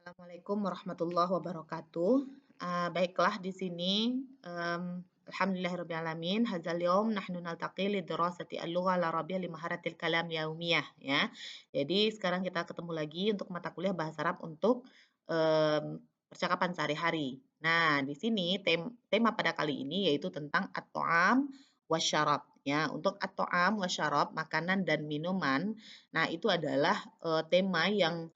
Assalamualaikum warahmatullahi wabarakatuh. Baiklah di sini, alhamdulillahirabbil alamin, hadzal yaum nahnu naltaqi lidirasati al-lugha al-arabiyyah li maharatil kalam yaumiyah ya. Jadi sekarang kita ketemu lagi untuk mata kuliah bahasa Arab untuk, percakapan sehari-hari. Nah, di sini tema pada kali ini yaitu tentang at-ta'am wasyarab ya. Untuk at-ta'am wasyarab, makanan dan minuman, nah itu adalah, tema yang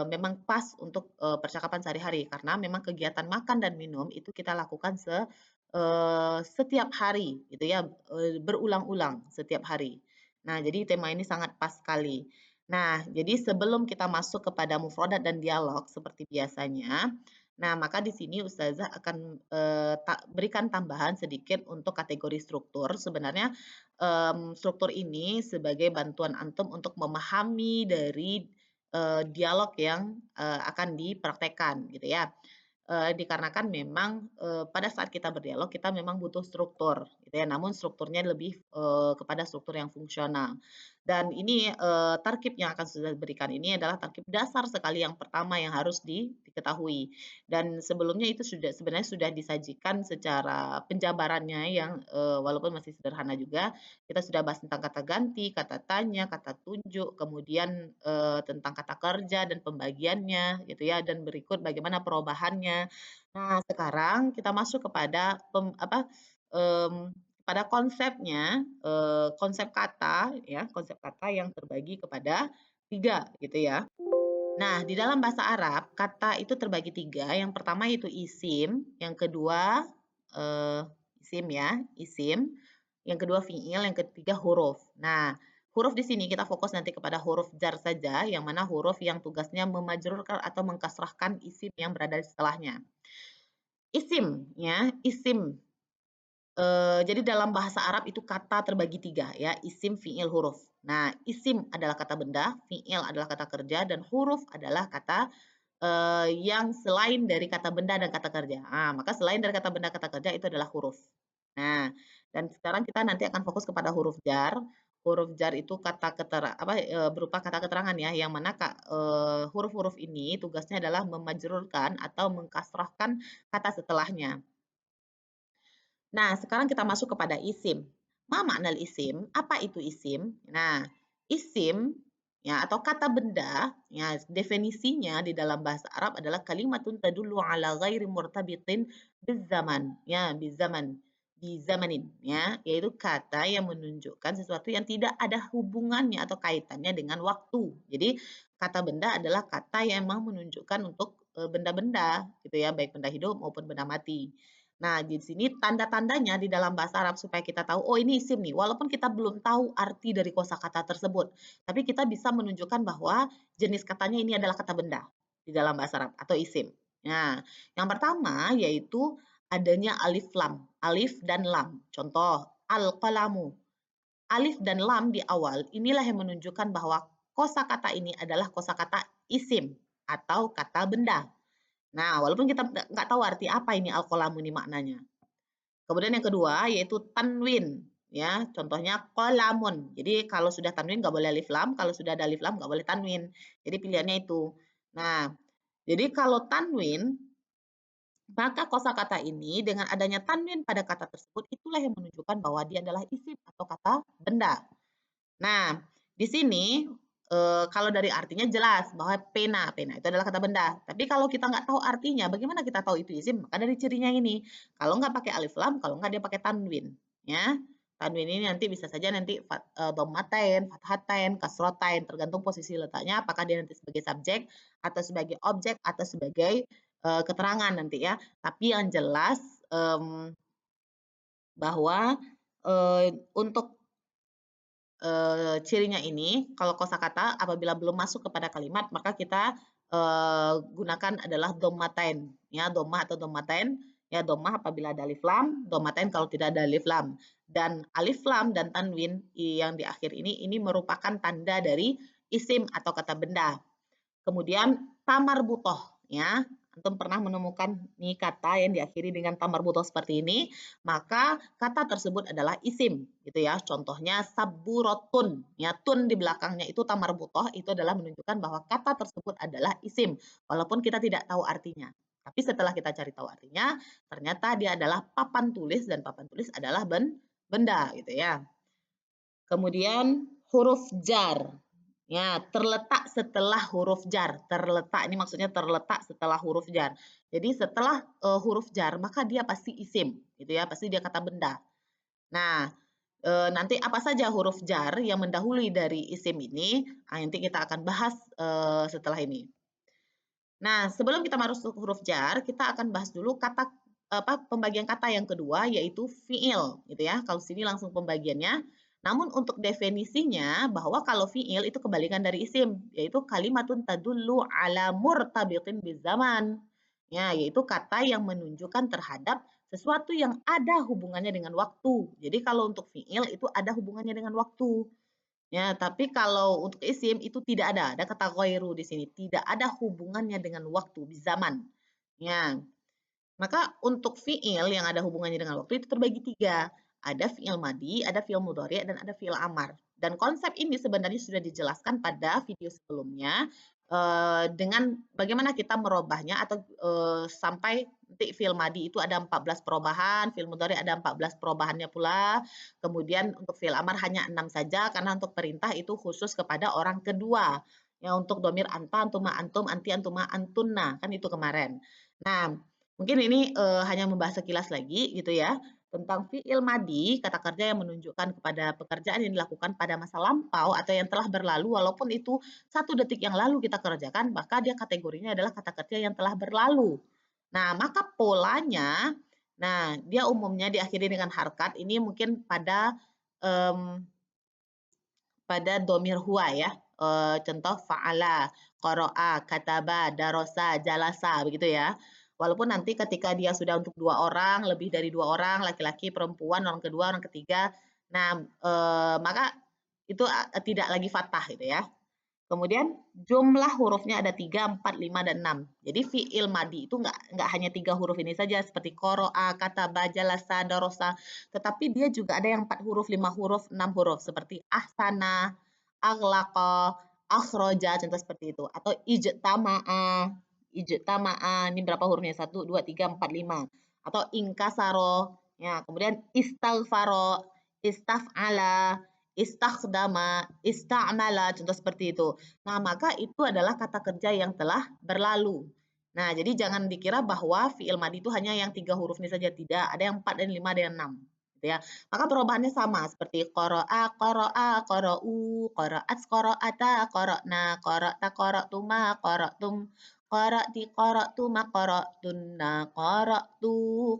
memang pas untuk, percakapan sehari-hari karena memang kegiatan makan dan minum itu kita lakukan setiap hari gitu ya, berulang-ulang setiap hari. Nah, jadi tema ini sangat pas sekali. Nah, jadi sebelum kita masuk kepada mufradat dan dialog seperti biasanya, nah maka di sini ustazah akan, berikan tambahan sedikit untuk kategori struktur. Sebenarnya, struktur ini sebagai bantuan antum untuk memahami dari dialog yang, akan dipraktekkan gitu ya. Dikarenakan memang, pada saat kita berdialog kita memang butuh struktur gitu ya, namun strukturnya lebih, kepada struktur yang fungsional. Dan ini, tarkib yang akan sudah berikan ini adalah tarkib dasar sekali yang pertama yang harus diketahui. Dan sebelumnya itu sebenarnya sudah disajikan secara penjabarannya yang, walaupun masih sederhana juga, kita sudah bahas tentang kata ganti, kata tanya, kata tunjuk, kemudian, tentang kata kerja dan pembagiannya gitu ya, dan berikut bagaimana perubahannya. Nah, sekarang kita masuk kepada pada konsepnya, konsep kata ya, konsep kata yang terbagi kepada 3 gitu ya. Nah, di dalam bahasa Arab, kata itu terbagi 3. Yang pertama itu isim, yang kedua, eee, isim ya, isim, yang kedua fiil, yang ketiga huruf. Nah, huruf di sini kita fokus nanti kepada huruf jar saja, yang mana huruf yang tugasnya memajrurkan atau mengkasrahkan isim yang berada di setelahnya. Isim ya, isim. Jadi dalam bahasa Arab itu kata terbagi 3 ya, isim, fiil, huruf. Nah, isim adalah kata benda, fiil adalah kata kerja, dan huruf adalah kata, yang selain dari kata benda dan kata kerja. Maka selain dari kata benda, kata kerja itu adalah huruf. Nah, dan sekarang kita nanti akan fokus kepada huruf jar. Huruf jar itu berupa kata keterangan ya, yang mana huruf-huruf ini tugasnya adalah memajrurkan atau mengkasrahkan kata setelahnya. Nah, sekarang kita masuk kepada isim. Ma makna isim? Apa itu isim? Nah, isim ya atau kata benda ya definisinya di dalam bahasa Arab adalah kalimatun tadullu ala ghairi murtabitin bizaman ya bizaman bizamanin ya yaitu kata yang menunjukkan sesuatu yang tidak ada hubungannya atau kaitannya dengan waktu. Jadi kata benda adalah kata yang memang menunjukkan untuk benda-benda gitu ya baik benda hidup maupun benda mati. Nah, di sini tanda-tandanya di dalam bahasa Arab supaya kita tahu, oh ini isim nih, walaupun kita belum tahu arti dari kosakata tersebut, tapi kita bisa menunjukkan bahwa jenis katanya ini adalah kata benda di dalam bahasa Arab atau isim. Nah, yang pertama yaitu adanya alif dan lam. Contoh, al-qalamu. Alif dan lam di awal, inilah yang menunjukkan bahwa kosakata ini adalah kosakata isim atau kata benda. Nah, walaupun kita nggak tahu arti apa ini al-qalamu ini maknanya. Kemudian yang kedua yaitu tanwin, ya, contohnya qalamun. Jadi kalau sudah tanwin nggak boleh alif lam, kalau sudah ada alif lam nggak boleh tanwin. Jadi pilihannya itu. Nah, jadi kalau tanwin, maka kosakata ini dengan adanya tanwin pada kata tersebut, itulah yang menunjukkan bahwa dia adalah isim atau kata benda. Nah, di sini, kalau dari artinya jelas bahwa pena, pena itu adalah kata benda. Tapi kalau kita nggak tahu artinya, bagaimana kita tahu itu isim? Maka dari cirinya ini, kalau nggak pakai alif lam, kalau nggak dia pakai tanwin, ya. Tanwin ini nanti bisa saja nanti dhammatain, fathatain, kasrotain, tergantung posisi letaknya, apakah dia nanti sebagai subjek, atau sebagai objek, atau sebagai, keterangan nanti ya. Tapi yang jelas, bahwa, untuk cirinya ini, kalau kosakata apabila belum masuk kepada kalimat, maka kita, gunakan adalah dhammatain, ya, dhammah atau dhammatain, ya, dhammah apabila ada alif lam, dhammatain kalau tidak ada alif lam. Dan alif lam dan tanwin yang di akhir ini merupakan tanda dari isim atau kata benda. Kemudian tamar butoh, ya. antum pernah menemukan nih kata yang diakhiri dengan ta marbuthah seperti ini, maka kata tersebut adalah isim, gitu ya. Contohnya saburatun, ya tun di belakangnya itu ta marbuthah, itu adalah menunjukkan bahwa kata tersebut adalah isim, walaupun kita tidak tahu artinya. Tapi setelah kita cari tahu artinya, ternyata dia adalah papan tulis dan papan tulis adalah benda, gitu ya. Kemudian huruf jar. Ya, terletak setelah huruf jar. Terletak ini maksudnya terletak setelah huruf jar. Jadi setelah huruf jar maka dia pasti isim, gitu ya. Pasti dia kata benda. Nah, nanti apa saja huruf jar yang mendahului dari isim ini? Nanti kita akan bahas setelah ini. Nah, sebelum kita masuk huruf jar, kita akan bahas dulu kata pembagian kata yang kedua yaitu fiil gitu ya. Kalau sini langsung pembagiannya. Namun untuk definisinya bahwa kalau fiil itu kebalikan dari isim yaitu kalimatun tadullu ala murtabitin bizaman. Ya, yaitu kata yang menunjukkan terhadap sesuatu yang ada hubungannya dengan waktu. Jadi kalau untuk fiil itu ada hubungannya dengan waktu. Ya, tapi kalau untuk isim itu tidak ada kata ghairu di sini, tidak ada hubungannya dengan waktu, zaman. Ya, maka untuk fiil yang ada hubungannya dengan waktu itu terbagi tiga. Ada fiil madi, ada fiil mudhari, dan ada fiil amar. Dan konsep ini sebenarnya sudah dijelaskan pada video sebelumnya dengan bagaimana kita merubahnya atau sampai nanti fiil madi itu ada 14 perubahan, fiil mudhari ada 14 perubahannya pula. Kemudian untuk fiil amar hanya 6 saja karena untuk perintah itu khusus kepada orang kedua. Ya, untuk domir anta, antuma, antum, anti, antuma, antunna, kan itu kemarin. Nah, mungkin ini hanya membahas sekilas lagi gitu ya tentang fiil madi, kata kerja yang menunjukkan kepada pekerjaan yang dilakukan pada masa lampau atau yang telah berlalu walaupun itu 1 detik yang lalu kita kerjakan, maka dia kategorinya adalah kata kerja yang telah berlalu. Nah, maka polanya, nah dia umumnya diakhiri dengan harkat. Ini mungkin pada domir huwa ya. Contoh fa'ala, qara'a, kataba, darosa, jalasa begitu ya. Walaupun nanti ketika dia sudah untuk 2 orang, lebih dari 2 orang, laki-laki, perempuan, orang kedua, orang ketiga, nah maka itu tidak lagi fathah gitu ya. Kemudian jumlah hurufnya ada 3, 4, 5, dan 6. Jadi fi'il madi itu nggak hanya 3 huruf ini saja seperti qara'a, kataba, jalasa, darosa, tetapi dia juga ada yang 4 huruf, 5 huruf, 6 huruf seperti ahsana, aghlaqa, akhraja, contoh seperti itu. Atau ijtama'a, ijtama'a, ini berapa hurufnya? 1, 2, 3, 4, 5. Atau inkasaro, ya, kemudian istaghfaro, istaf'ala, istakhdama, istamala, contoh seperti itu. Nah, maka itu adalah kata kerja yang telah berlalu. Nah, jadi jangan dikira bahwa fi'il madi itu hanya yang 3 huruf ini saja, tidak. Ada yang 4 dan 5, ada yang 6. Gitu ya. Maka perubahannya sama seperti qara'a, qara'a, qara'u, qara'at, qara'ata, qara'na, qara'ta, qara'tuma, qara'tum, qara'ti, qara'tuma, qara'tunna, qara'tu,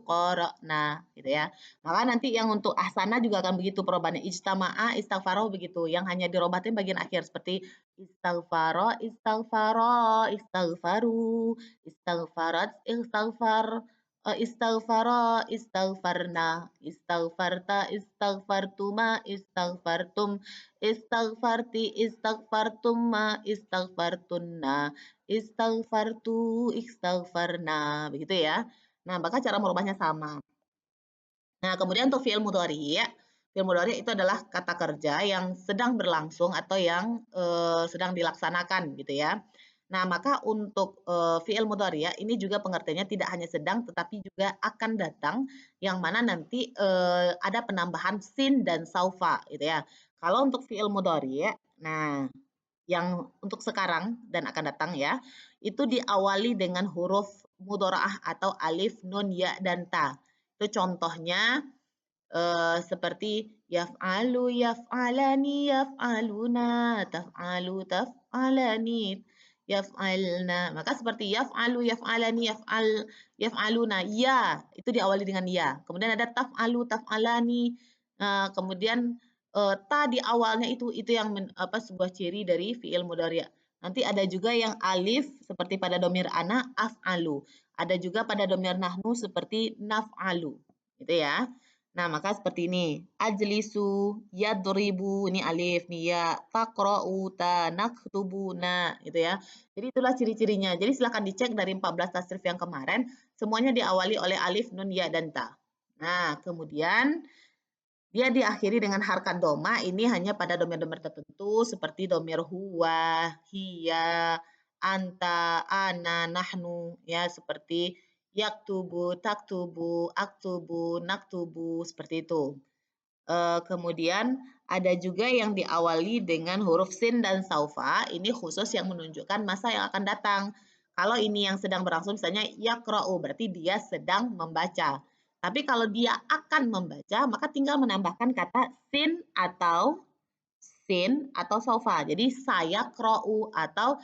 qara'na, gitu ya. Maka nanti yang untuk ahsana juga akan begitu perubahannya. Ijtama'a, istaghfaro begitu. Yang hanya dirobatin bagian akhir seperti istaghfaro, istaghfaro, istaghfaru, istaghfarat, istaghfar, istaghfara, istaghfarna, istaghfarta, istaghfartuma, istaghfartum, istaghfarti, istaghfartumma, istaghfartunna, istaghfartu, istaghfarna, begitu ya. Nah, maka cara merubahnya sama. Nah, kemudian untuk fi'il mudhari, fi'il mudhari itu adalah kata kerja yang sedang berlangsung atau yang sedang dilaksanakan gitu ya. Nah, maka untuk fi'il mudhari ini juga pengertiannya tidak hanya sedang tetapi juga akan datang yang mana nanti ada penambahan sin dan saufa gitu ya. Kalau untuk fi'il mudhari, nah yang untuk sekarang dan akan datang ya, itu diawali dengan huruf mudharaah atau alif, nun, ya, dan ta. Itu contohnya seperti yaf'alu, yaf'alani, yaf'aluna, taf'alu, taf'alani, yaf'alna. Maka seperti yaf'alu, yaf'alani, yaf'aluna, ya, itu diawali dengan ya. Kemudian ada taf'alu, taf'alani, kemudian ta di awalnya itu yang sebuah ciri dari fi'il mudhari'. Nanti ada juga yang alif seperti pada domir ana af'alu. Ada juga pada domir nahnu seperti naf'alu. Gitu ya. Nah, maka seperti ini. Ajlisu, yadribu, ini alif, nih ya. Taqra'u, ta, naktubu, na, gitu ya. Jadi itulah ciri-cirinya. Jadi silakan dicek dari 14 tasrif yang kemarin, semuanya diawali oleh alif, nun, ya, dan ta. Nah, kemudian dia diakhiri dengan harkat doma, ini hanya pada domir-domir tertentu seperti domir huwa, hiya, anta, ana, nahnu, ya seperti yaktubu, taktubu, aktubu, naktubu, seperti itu. Kemudian ada juga yang diawali dengan huruf sin dan saufa, ini khusus yang menunjukkan masa yang akan datang. Kalau ini yang sedang berlangsung, misalnya yaqra'u, berarti dia sedang membaca. Tapi kalau dia akan membaca, maka tinggal menambahkan kata sin atau saufa. Jadi saya kra'u atau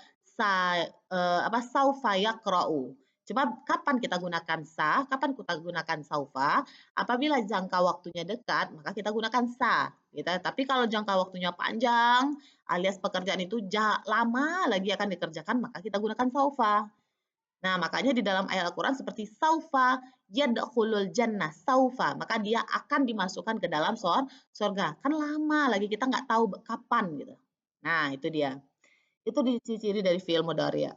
saufa yaqra'u. Cuma kapan kita gunakan sa, kapan kita gunakan saufa? Apabila jangka waktunya dekat, maka kita gunakan sa. Gitu. Tapi kalau jangka waktunya panjang, alias pekerjaan itu lama lagi akan dikerjakan, maka kita gunakan saufa. Nah, makanya di dalam ayat Al-Quran seperti saufa yadkhulul jannah, saufa, maka dia akan dimasukkan ke dalam surga. Kan lama lagi, kita nggak tahu kapan gitu. Nah, itu dia. Itu ciri dari fi'il mudhari'.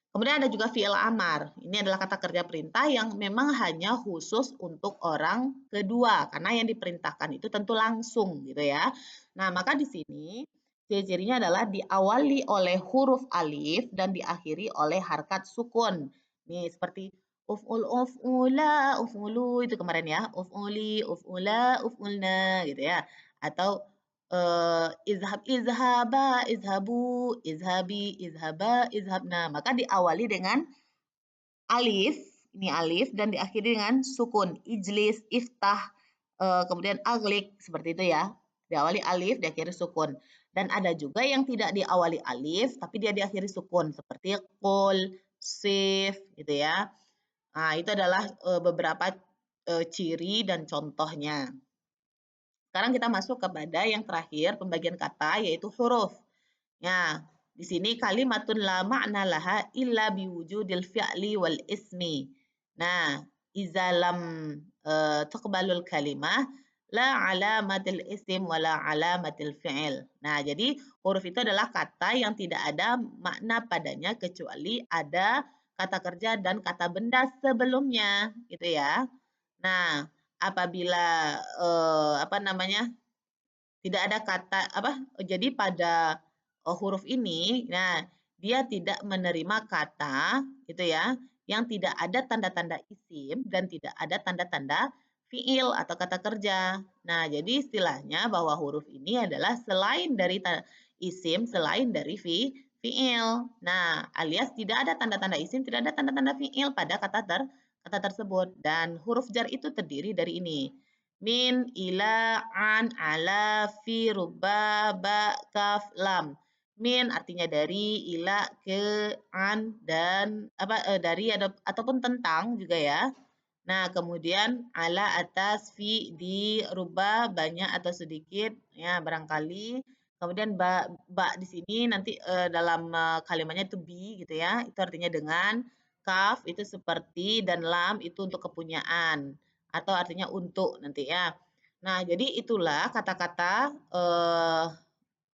Kemudian ada juga fi'il amar. Ini adalah kata kerja perintah yang memang hanya khusus untuk orang kedua karena yang diperintahkan itu tentu langsung gitu ya. Nah, maka di sini ciri-cirinya adalah diawali oleh huruf alif dan diakhiri oleh harkat sukun. Nih seperti uf'ul uf'ula uf'ulu itu kemarin ya. Uf'uli uf'ula uf'ulna gitu ya. Atau izhab izhaba izhabu izhabi izhaba izhabna, maka diawali dengan alif, ini alif dan diakhiri dengan sukun. Ijlis, iftah, kemudian aglik seperti itu ya. Diawali alif, diakhiri sukun. Dan ada juga yang tidak diawali alif tapi dia diakhiri sukun seperti qul, sif gitu ya. Nah, itu adalah beberapa ciri dan contohnya. Sekarang kita masuk kepada yang terakhir, pembagian kata, yaitu huruf. Ya, di sini kalimatun la ma'na laha illa biwujudil fi'li wal ismi. Nah, iza lam tuqbalul kalimah la alamatil isim wala alamatil fi'il. Nah, jadi huruf itu adalah kata yang tidak ada makna padanya kecuali ada kata kerja dan kata benda sebelumnya, gitu ya. Nah, apabila apa namanya? Tidak ada kata apa, jadi pada, huruf ini, nah dia tidak menerima kata gitu ya, yang tidak ada tanda-tanda isim dan tidak ada tanda-tanda fiil atau kata kerja. Nah, jadi istilahnya bahwa huruf ini adalah selain dari isim, selain dari fiil. Nah, alias tidak ada tanda-tanda isim, tidak ada tanda-tanda fiil pada kata tersebut dan huruf jar itu terdiri dari ini. Min, ila, an, ala, fi, rubba, ba, kaf, lam. Min artinya dari, ila, ke, an, dan dari ataupun tentang juga ya. Nah, kemudian ala, atas, fi, di, rubba, banyak atau sedikit, ya barangkali. Kemudian ba di sini nanti dalam kalimatnya itu bi gitu ya. Itu artinya dengan. Kaf itu seperti dan lam itu untuk kepunyaan atau artinya untuk nanti ya. Nah, jadi itulah kata-kata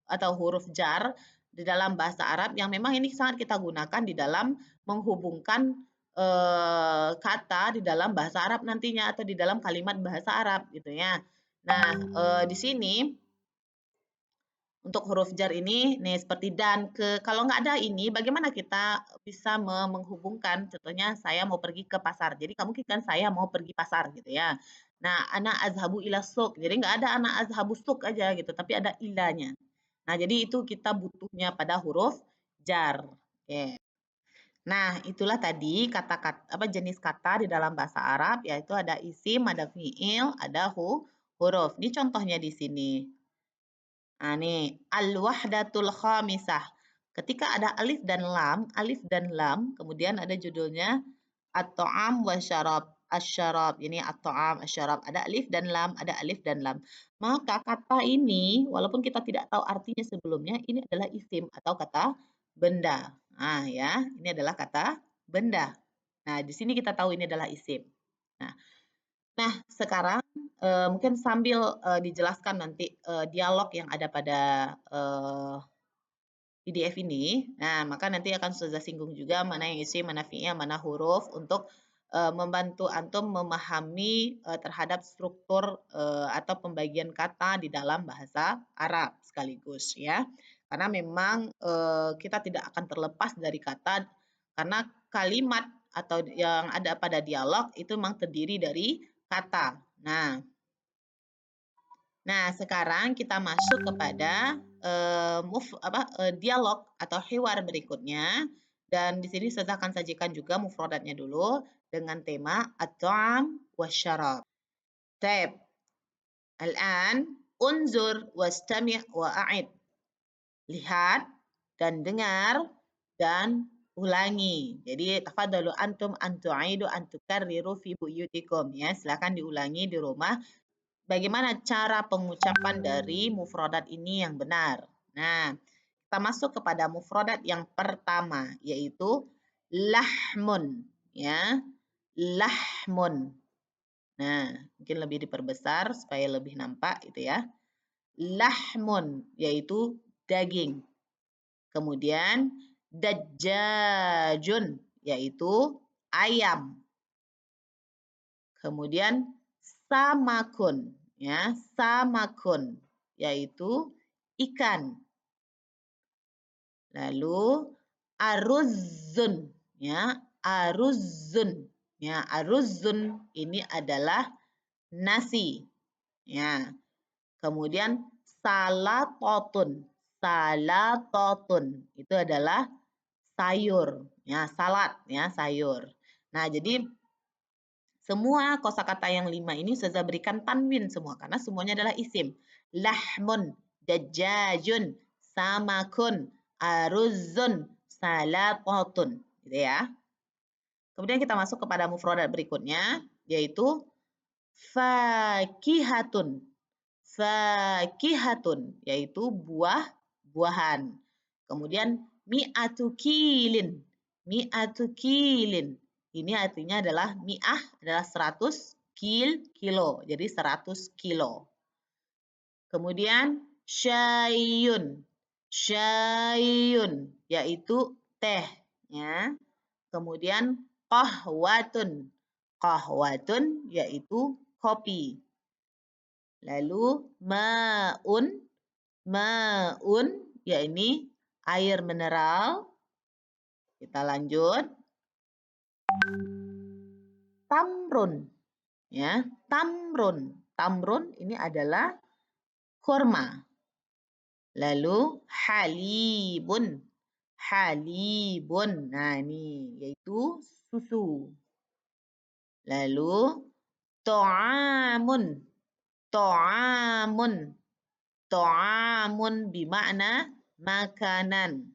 atau huruf jar di dalam bahasa Arab yang memang ini sangat kita gunakan di dalam menghubungkan kata di dalam bahasa Arab nantinya atau di dalam kalimat bahasa Arab gitu ya. Nah, di sini untuk huruf jar ini nih seperti dan, ke, kalau nggak ada ini bagaimana kita bisa menghubungkan contohnya saya mau pergi ke pasar. Jadi kamu kan saya mau pergi pasar gitu ya. Nah, ana azhabu ila suq. Jadi nggak ada ana azhabu suq aja gitu, tapi ada ilanya. Nah, jadi itu kita butuhnya pada huruf jar. Oke. Nah, itulah tadi kata-kata apa jenis kata di dalam bahasa Arab yaitu ada isim, ada fiil, ada huruf. Ini contohnya di sini. Nah, nih, al-wahdatul khamisah. Ketika ada alif dan lam, kemudian ada judulnya at-ta'am wa syarab. Asyarab, ini at-ta'am, asyarab. Ada alif dan lam, ada alif dan lam. Maka kata ini, walaupun kita tidak tahu artinya sebelumnya, ini adalah isim atau kata benda. Nah, ya, ini adalah kata benda. Nah, di sini kita tahu ini adalah isim. Nah, Nah, sekarang, mungkin sambil, dijelaskan nanti, dialog yang ada pada, PDF ini. Nah, maka nanti akan Ustazah singgung juga mana yang isim, mana fi'il, mana huruf untuk membantu antum memahami terhadap struktur atau pembagian kata di dalam bahasa Arab sekaligus ya. Karena memang kita tidak akan terlepas dari kata karena kalimat atau yang ada pada dialog itu memang terdiri dari kata. Nah, sekarang kita masuk kepada dialog atau hiwar berikutnya. Dan di sini saya akan sajikan juga mufradatnya dulu dengan tema at-ta'am wasyarab. Taib. Al-an unzur wastami' wa'id. Lihat dan dengar dan ulangi. Jadi tafadhalu antum an tu'idu an tukarriru fi buyutikum ya. Silakan diulangi di rumah bagaimana cara pengucapan dari mufradat ini yang benar. Nah, kita masuk kepada mufradat yang pertama, yaitu lahmun. Ya, lahmun. Nah, mungkin lebih diperbesar supaya lebih nampak itu ya. Lahmun, yaitu daging. Kemudian dajjajun, yaitu ayam. Kemudian samakun, ya, samakun, yaitu ikan. Lalu aruzun, ya, aruzun, ya, aruzun ini adalah nasi, ya. Kemudian salatotun, salatotun itu adalah sayur, ya, salad, ya, sayur. Nah, jadi semua kosakata yang 5 ini Ustazah berikan tanwin semua karena semuanya adalah isim. Lahmun, dajjajun, samakun, aruzun, salatotun. Gitu ya. Kemudian kita masuk kepada mufradat berikutnya yaitu fakihatun. Fakihatun yaitu buah-buahan. Kemudian mi'atu kilin. Mi'atu kilin. Ini artinya adalah mi'ah adalah 100 kilo. Jadi 100 kilo. Kemudian syayun. Syayun yaitu teh ya. Kemudian qahwatun. Qahwatun yaitu kopi. Lalu maun. Maun ya ini air mineral. Kita lanjut. Tamrun. Ya, tamrun. Tamrun ini adalah kurma. Lalu halibun. Halibun. Nah, ini yaitu susu. Lalu to'amun. To'amun. To'amun bermakna makanan.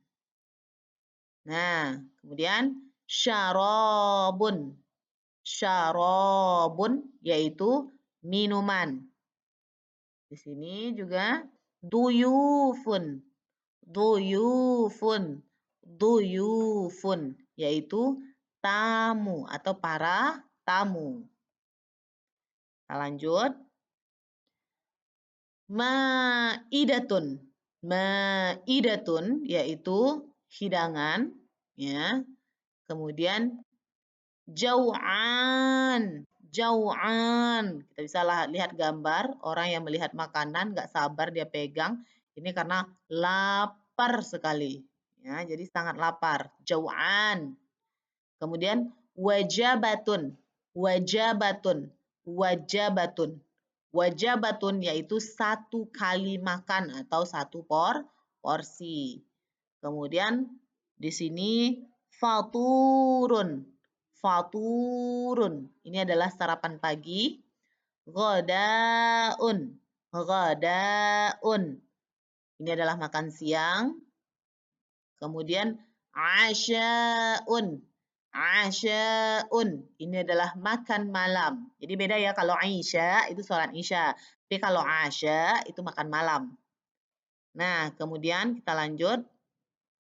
Nah, kemudian syarabun. Syarabun yaitu minuman. Di sini juga duyufun. Duyufun. Duyufun yaitu tamu atau para tamu. Kita lanjut. Ma'idatun. Ma'idatun yaitu hidangan ya. Kemudian jau'an. Jau'an. Kita bisa lihat gambar orang yang melihat makanan nggak sabar dia pegang. Ini karena lapar sekali. Ya, jadi sangat lapar. Jau'an. Kemudian wajabatun. Wajabatun. Wajabatun. Wajabatun yaitu satu kali makan atau satu porsi. Kemudian di sini faturun. Faturun. Ini adalah sarapan pagi. Ghadaun. Ghadaun. Ini adalah makan siang. Kemudian asyaun. Asyaun. Ini adalah makan malam. Jadi beda ya kalau Aisyah itu sholat Isya. Tapi kalau Asya itu makan malam. Nah, kemudian kita lanjut.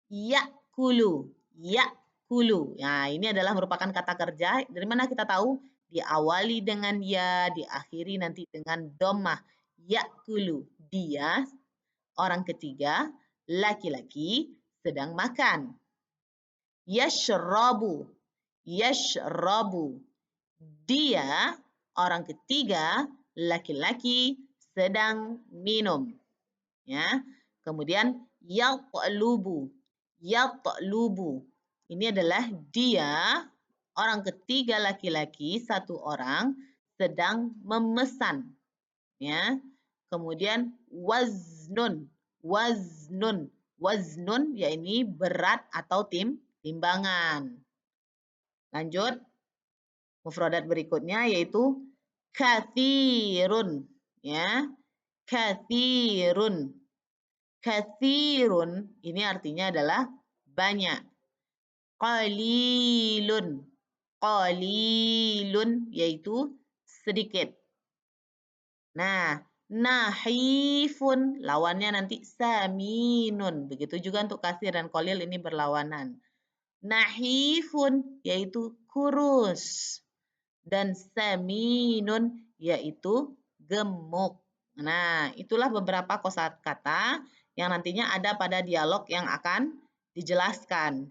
Yakulu. Yakulu. Nah, ini adalah merupakan kata kerja. Dari mana kita tahu? diawali dengan ya, diakhiri nanti dengan dhammah. Ya'kulu, dia, orang ketiga, laki-laki, sedang makan. Yashrabu, yashrabu, dia, orang ketiga, laki-laki, sedang minum. Ya. Kemudian yatlubu, yatlubu. Ini adalah dia, orang ketiga laki-laki, satu orang, sedang memesan. Ya. Kemudian waznun, waznun, waznun, ya ini berat atau timbangan. Lanjut, mufradat berikutnya yaitu kathirun, ya. Kathirun. Kathirun ini artinya adalah banyak. Qalilun. Qalilun yaitu sedikit. Nah, nahifun lawannya nanti saminun. Begitu juga untuk kasir dan qalil ini berlawanan. Nahifun yaitu kurus. Dan saminun yaitu gemuk. Nah, itulah beberapa kosakata yang nantinya ada pada dialog yang akan dijelaskan.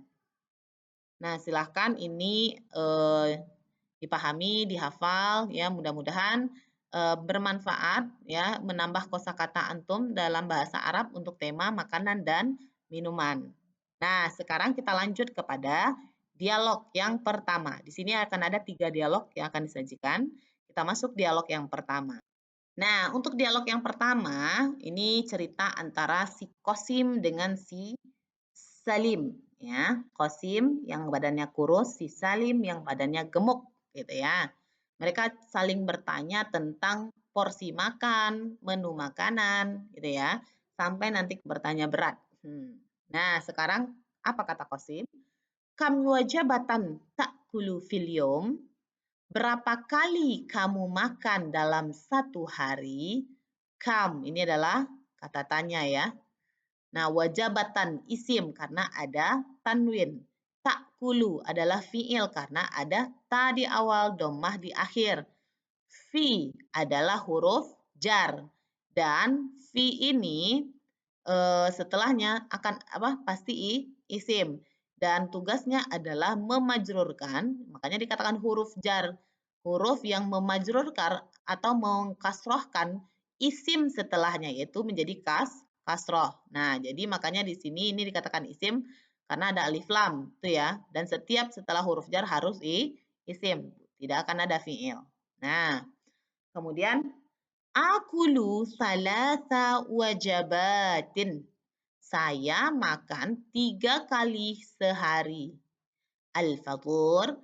Nah, silahkan ini dipahami, dihafal, ya mudah-mudahan bermanfaat, ya menambah kosakata antum dalam bahasa Arab untuk tema makanan dan minuman. Nah, sekarang kita lanjut kepada dialog yang pertama. Di sini akan ada 3 dialog yang akan disajikan. Kita masuk dialog yang pertama. Nah, untuk dialog yang pertama, ini cerita antara si Kosim dengan si Salim. Ya, Kosim yang badannya kurus, si Salim yang badannya gemuk, gitu ya. Mereka saling bertanya tentang porsi makan, menu makanan, gitu ya, sampai nanti bertanya berat. Nah, sekarang apa kata Kosim? Kam wajabatan ta'kulu fil yom? Berapa kali kamu makan dalam satu hari? Kam, ini adalah kata tanya ya. Nah, wajabatan isim karena ada tanwin. Ta'kulu adalah fi'il karena ada ta di awal, dhammah di akhir. Fi adalah huruf jar. Dan fi ini setelahnya akan pasti isim. Dan tugasnya adalah memajrurkan, makanya dikatakan huruf jar. Huruf yang memajrurkan atau mengkasrohkan isim setelahnya, yaitu menjadi kasroh. Nah, jadi makanya di sini ini dikatakan isim karena ada alif lam, itu ya. Dan setiap setelah huruf jar harus isim, tidak akan ada fi'il. Nah, kemudian akulu salasa wajabatin. Saya makan 3 kali sehari. Al-fatur,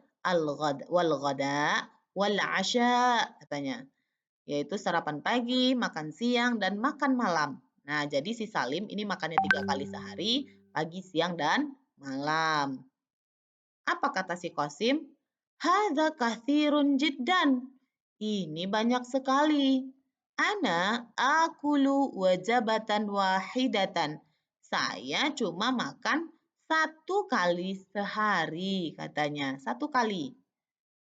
wal-ghada, wal-asya, katanya. Yaitu sarapan pagi, makan siang, dan makan malam. Nah, jadi si Salim ini makannya 3 kali sehari, pagi, siang, dan malam. Apa kata si Qasim? Hadza kathirun jiddan. Ini banyak sekali. Ana akulu wajabatan wahidatan. Saya cuma makan 1 kali sehari, katanya. 1 kali.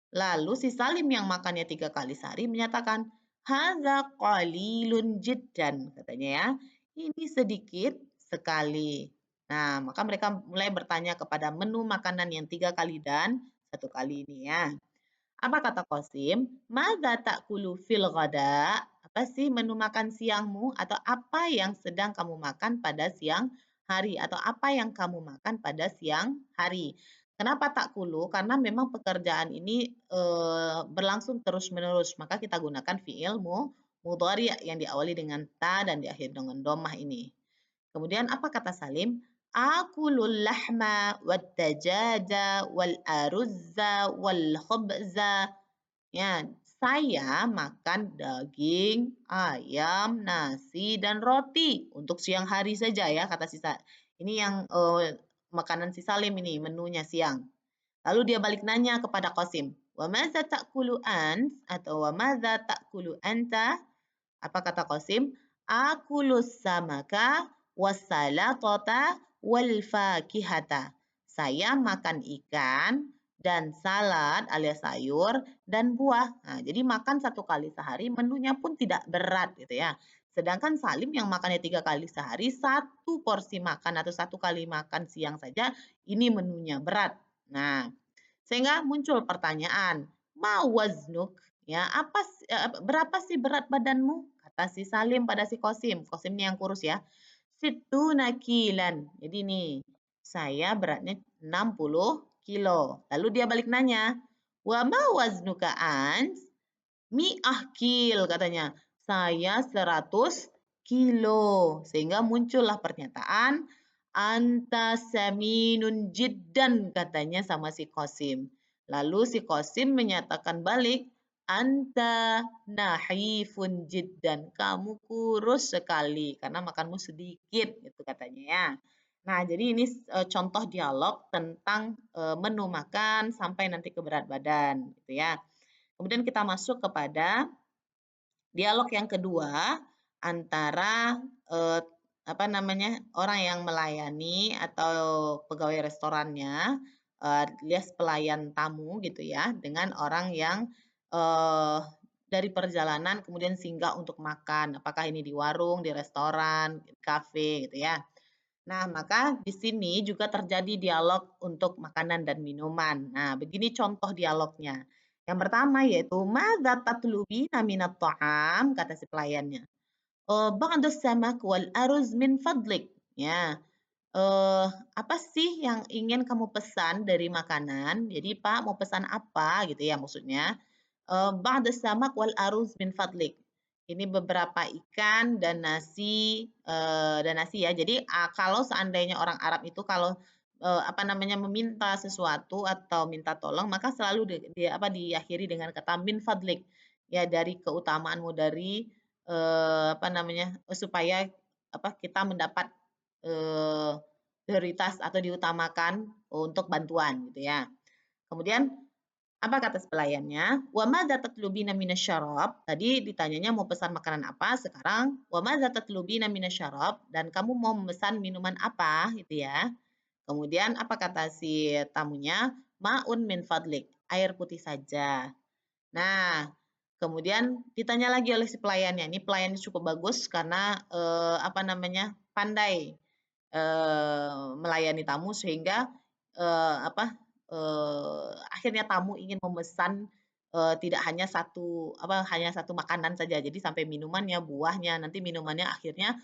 Lalu si Salim yang makannya 3 kali sehari menyatakan, hadza qalilun jiddan, katanya ya. Ini sedikit sekali. Nah, maka mereka mulai bertanya kepada menu makanan yang 3 kali dan 1 kali ini ya. Apa kata Qasim? Madza ta'kulu fil ghada? Apa sih menu makan siangmu atau apa yang sedang kamu makan pada siang hari atau apa yang kamu makan pada siang hari? Kenapa ta'kulu? Karena memang pekerjaan ini berlangsung terus-menerus, maka kita gunakan fi'il mudhari yang diawali dengan ta dan diakhiri dengan dhammah ini. Kemudian apa kata Salim? Akulul lahma wat dajaja wal aruzza wal khubza. Ya, saya makan daging, ayam, nasi, dan roti untuk siang hari saja ya, kata sisa. Ini yang makanan si Salim ini, menunya siang. Lalu dia balik nanya kepada Qasim, wa madza ta'kulu ant atau wa madza ta'kulu anta? Apa kata Qasim? Akulus samaka wassalatata wal fakihata. Saya makan ikan dan salad alias sayur dan buah. Nah, jadi makan 1 kali sehari menunya pun tidak berat gitu ya. Sedangkan Salim yang makannya 3 kali sehari, 1 porsi makan atau 1 kali makan siang saja, ini menunya berat. Nah, sehingga muncul pertanyaan, ma waznuk? Ya, berapa sih berat badanmu? Kata si Salim pada si Kosim. Kosimnya yang kurus ya. Situna kilan. Jadi nih, saya beratnya 60 kilo. Lalu dia balik nanya, wa ma waznuka ans? Mi'ah kil katanya. Saya 100 kilo. Sehingga muncullah pernyataan anta saminun jiddan katanya sama si Kosim. Lalu si Kosim menyatakan balik anta nahifun jiddan. Kamu kurus sekali karena makanmu sedikit gitu katanya ya. Nah, jadi ini contoh dialog tentang menu makan sampai nanti ke berat badan gitu ya. Kemudian kita masuk kepada dialog yang kedua antara orang yang melayani atau pegawai restorannya, alias pelayan tamu gitu ya, dengan orang yang dari perjalanan kemudian singgah untuk makan. Apakah ini di warung, di restoran, di kafe gitu ya. Nah, maka di sini juga terjadi dialog untuk makanan dan minuman. Nah, begini contoh dialognya. Yang pertama yaitu, "Madza tatlubina minat ta'am?" kata si pelayannya. "Ba'da samak wal aruz min fadlik." Ya, apa sih yang ingin kamu pesan dari makanan? Jadi, Pak mau pesan apa gitu ya maksudnya. Ba'da samak wal aruz min fadlik. Ini beberapa ikan dan nasi ya. Jadi, kalau seandainya orang Arab itu kalau, meminta sesuatu atau minta tolong, maka selalu diakhiri dengan kata min fadlik. Ya, dari keutamaanmu dari, supaya kita mendapat, eee, prioritas atau diutamakan untuk bantuan gitu ya. Kemudian apa kata si pelayannya? "Wa madza tatlubina minasyarab?" Tadi ditanyanya mau pesan makanan apa, sekarang "Wa madza tatlubina minasyarab?" Dan kamu mau memesan minuman apa gitu ya. Kemudian apa kata si tamunya? "Ma'un min fadlik." Air putih saja. Nah, kemudian ditanya lagi oleh si pelayannya. Ini pelayannya cukup bagus karena pandai melayani tamu sehingga akhirnya tamu ingin memesan tidak hanya satu makanan saja. Jadi sampai minumannya, buahnya, nanti minumannya akhirnya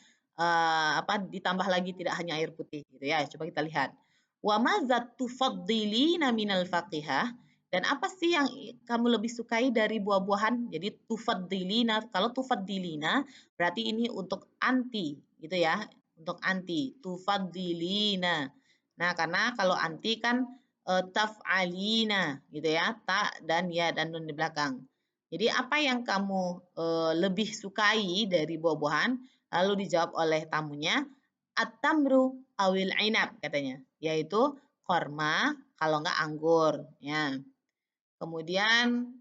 ditambah lagi tidak hanya air putih gitu ya. Coba kita lihat. Wa madza tufaddilina minal faqihah? Dan apa sih yang kamu lebih sukai dari buah-buahan? Jadi tufaddilina, kalau tufaddilina berarti ini untuk anti gitu ya, untuk anti, tufaddilina. Nah, karena kalau anti kan taf'alina gitu ya, ta dan ya dan nun di belakang. Jadi apa yang kamu lebih sukai dari buah-buahan? Lalu dijawab oleh tamunya, at-tamru awil inab katanya, yaitu korma kalau enggak anggur ya. Kemudian,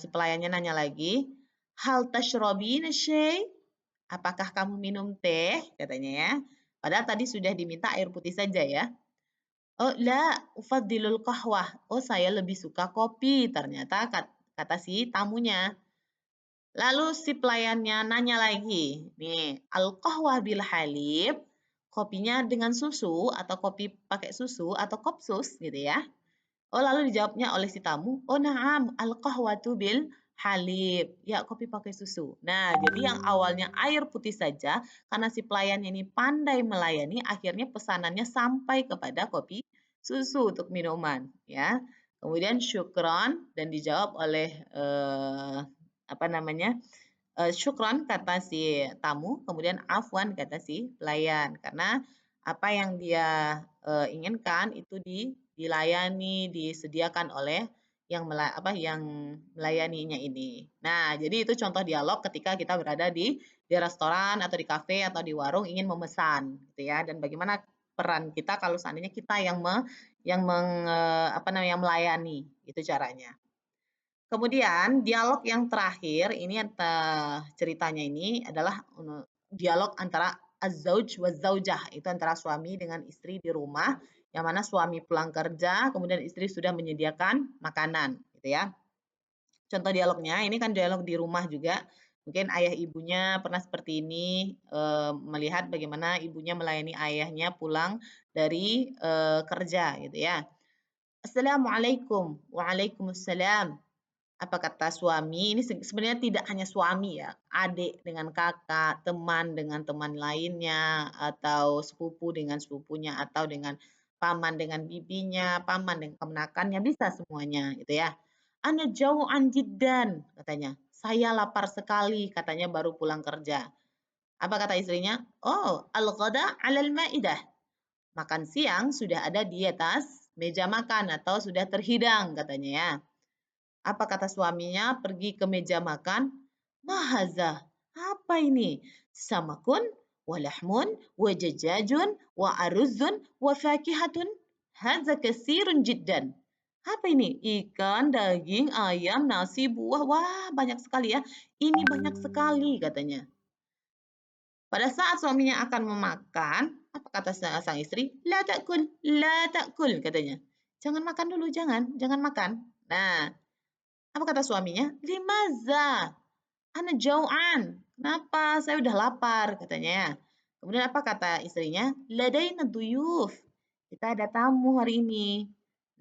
si pelayannya nanya lagi, "Hal tashrabina syai?" Apakah kamu minum teh? Katanya ya. Padahal tadi sudah diminta air putih saja ya. "Oh, la, ufaddilul qahwah." Oh, saya lebih suka kopi, ternyata kata si tamunya. Lalu si pelayannya nanya lagi, nih, al-qahwah bil halib, kopinya dengan susu atau kopi pakai susu atau kopsus gitu ya. Oh, lalu dijawabnya oleh si tamu, "Oh, na'am, al-qahwatu bil halib." Ya, kopi pakai susu. Nah, jadi yang awalnya air putih saja, karena si pelayan ini pandai melayani, akhirnya pesanannya sampai kepada kopi susu untuk minuman, ya. Kemudian syukron dan dijawab oleh syukron kata si tamu, kemudian afwan kata si pelayan. Karena apa yang dia inginkan itu dilayani, disediakan oleh yang melayaninya ini. Nah, jadi itu contoh dialog ketika kita berada di restoran atau di kafe atau di warung ingin memesan gitu ya. Dan bagaimana peran kita kalau seandainya kita yang melayani, itu caranya. Kemudian dialog yang terakhir ini ceritanya ini adalah dialog antara az-zauj wa zaujah, itu antara suami dengan istri di rumah yang mana suami pulang kerja, kemudian istri sudah menyediakan makanan, gitu ya. Contoh dialognya, ini kan dialog di rumah juga. Mungkin ayah ibunya pernah seperti ini, melihat bagaimana ibunya melayani ayahnya pulang dari, kerja gitu ya. "Assalamualaikum." "Waalaikumsalam." Apa kata suami, ini sebenarnya tidak hanya suami ya, adik dengan kakak, teman dengan teman lainnya, atau sepupu dengan sepupunya, atau dengan paman dengan bibinya, paman dengan kemenakannya, bisa semuanya gitu ya. "Ana jau'an jiddan," katanya. "Saya lapar sekali," katanya baru pulang kerja. Apa kata istrinya? "Oh, al-ghada 'alal ma'idah." Makan siang sudah ada di atas meja makan atau sudah terhidang katanya ya. Apa kata suaminya pergi ke meja makan? Mahaza, apa ini? Samakun, walahmun, wajajajun, wa aruzun, wa fakihatun. Haza kasirun jiddan. Apa ini? Ikan, daging, ayam, nasi, buah. Wah, banyak sekali ya. Ini banyak sekali katanya. Pada saat suaminya akan memakan, apa kata sang istri? La ta'kul katanya. Jangan makan dulu, jangan makan. Nah, apa kata suaminya? "Limaza? Ana jau'an." "Kenapa? Saya udah lapar," katanya ya. Kemudian apa kata istrinya? "Ladaina duyuf." Kita ada tamu hari ini.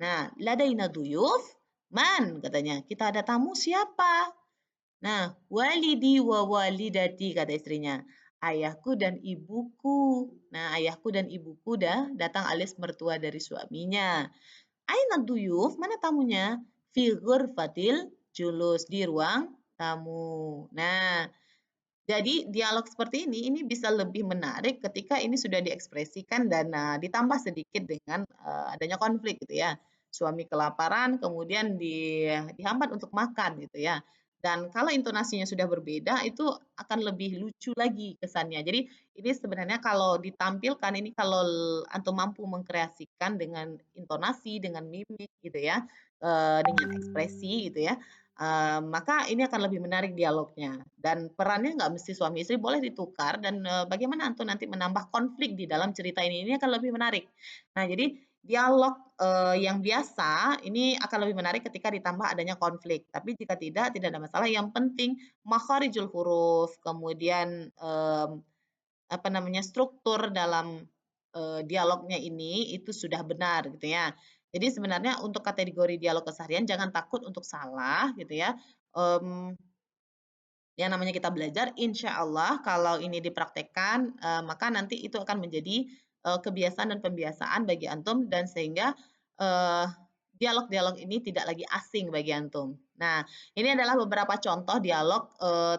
Nah, ladaina duyuf? Man, katanya. Kita ada tamu siapa? Nah, walidi wa walidati, kata istrinya. Ayahku dan ibuku. Nah, ayahku dan ibuku dah datang alias mertua dari suaminya. Aina duyuf? Mana tamunya? Fi ghurfatil julus, di ruang tamu. Nah, jadi dialog seperti ini bisa lebih menarik ketika ini sudah diekspresikan dan, ditambah sedikit dengan, adanya konflik gitu ya. Suami kelaparan kemudian dihambat untuk makan gitu ya. Dan kalau intonasinya sudah berbeda itu akan lebih lucu lagi kesannya. Jadi ini sebenarnya kalau ditampilkan ini kalau antum mampu mengkreasikan dengan intonasi, dengan mimik gitu ya, dengan ekspresi gitu ya, maka ini akan lebih menarik dialognya dan perannya nggak mesti suami istri, boleh ditukar dan, bagaimana antum nanti menambah konflik di dalam cerita ini akan lebih menarik. Nah, jadi dialog, yang biasa ini akan lebih menarik ketika ditambah adanya konflik, tapi jika tidak ada masalah, yang penting makharijul huruf, kemudian, apa namanya, struktur dalam, dialognya ini itu sudah benar gitu ya. Jadi sebenarnya untuk kategori dialog keseharian jangan takut untuk salah gitu ya, mmm, yang namanya kita belajar, insya Allah kalau ini dipraktekkan, maka nanti itu akan menjadi, kebiasaan dan pembiasaan bagi antum dan sehingga, eee, dialog-dialog ini tidak lagi asing bagi antum. Nah, ini adalah beberapa contoh dialog,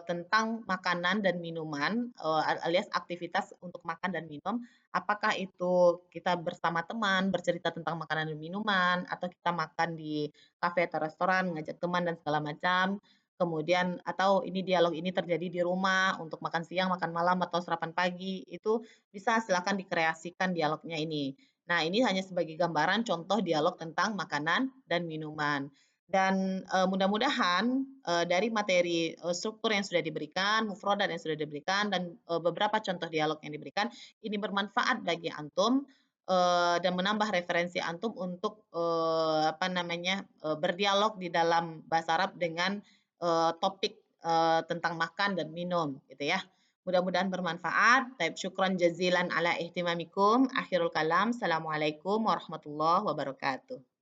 tentang makanan dan minuman, alias aktivitas untuk makan dan minum. Apakah itu kita bersama teman bercerita tentang makanan dan minuman, atau kita makan di kafe atau restoran, ngajak teman dan segala macam. Kemudian atau ini dialog ini terjadi di rumah untuk makan siang, makan malam, atau sarapan pagi, itu bisa silakan dikreasikan dialognya ini. Nah, ini hanya sebagai gambaran contoh dialog tentang makanan dan minuman. Dan, mudah-mudahan, dari materi, struktur yang sudah diberikan, mufrodat yang sudah diberikan, dan, beberapa contoh dialog yang diberikan, ini bermanfaat bagi antum, dan menambah referensi antum untuk, apa namanya, berdialog di dalam bahasa Arab dengan topik, tentang makan dan minum gitu ya. Mudah-mudahan bermanfaat. Taib syukran jazilan ala ihtimamikum. Akhirul kalam. Assalamualaikum warahmatullahi wabarakatuh.